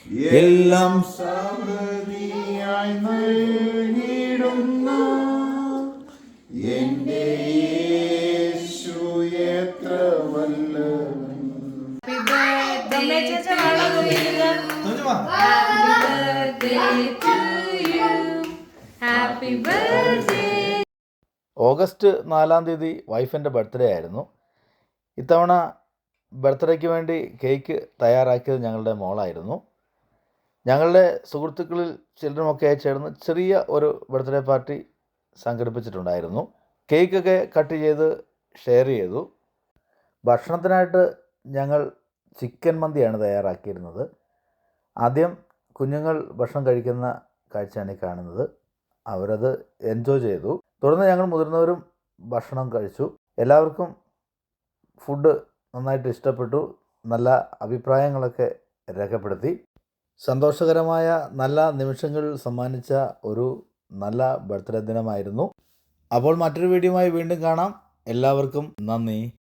എല്ലാം സമൃദ്ധിയായി നൽകിയിടുന്ന എന്റെ യേശു എത്ര വല്ലവൻ. ഓഗസ്റ്റ് 4-ാം തീയതി വൈഫിൻ്റെ ബർത്ത്ഡേ ആയിരുന്നു. ഇത്തവണ ബർത്ത്ഡേക്ക് വേണ്ടി കേക്ക് തയ്യാറാക്കിയത് ഞങ്ങളുടെ മോളായിരുന്നു. ഞങ്ങളുടെ സുഹൃത്തുക്കളിൽ ചിലരുമൊക്കെയായി ചേർന്ന് ചെറിയ ഒരു ബർത്ത്ഡേ പാർട്ടി സംഘടിപ്പിച്ചിട്ടുണ്ടായിരുന്നു. കേക്കൊക്കെ കട്ട് ചെയ്ത് ഷെയർ ചെയ്തു. ഭക്ഷണത്തിനായിട്ട് ഞങ്ങൾ ചിക്കൻ മന്തിയാണ് തയ്യാറാക്കിയിരുന്നത്. ആദ്യം കുഞ്ഞുങ്ങൾ ഭക്ഷണം കഴിക്കുന്ന കാഴ്ചയാണ് ഈ കാണുന്നത്. അവരത് എൻജോയ് ചെയ്തു. തുടർന്ന് ഞങ്ങൾ മുതിർന്നവരും ഭക്ഷണം കഴിച്ചു. എല്ലാവർക്കും ഫുഡ് നന്നായിട്ട് ഇഷ്ടപ്പെട്ടു. നല്ല അഭിപ്രായങ്ങളൊക്കെ രേഖപ്പെടുത്തി. സന്തോഷകരമായ നല്ല നിമിഷങ്ങൾ സമ്മാനിച്ച ഒരു നല്ല ബർത്ത്ഡേ ദിനമായിരുന്നു. അപ്പോൾ മറ്റൊരു വീഡിയോയുമായി വീണ്ടും കാണാം. എല്ലാവർക്കും നന്ദി.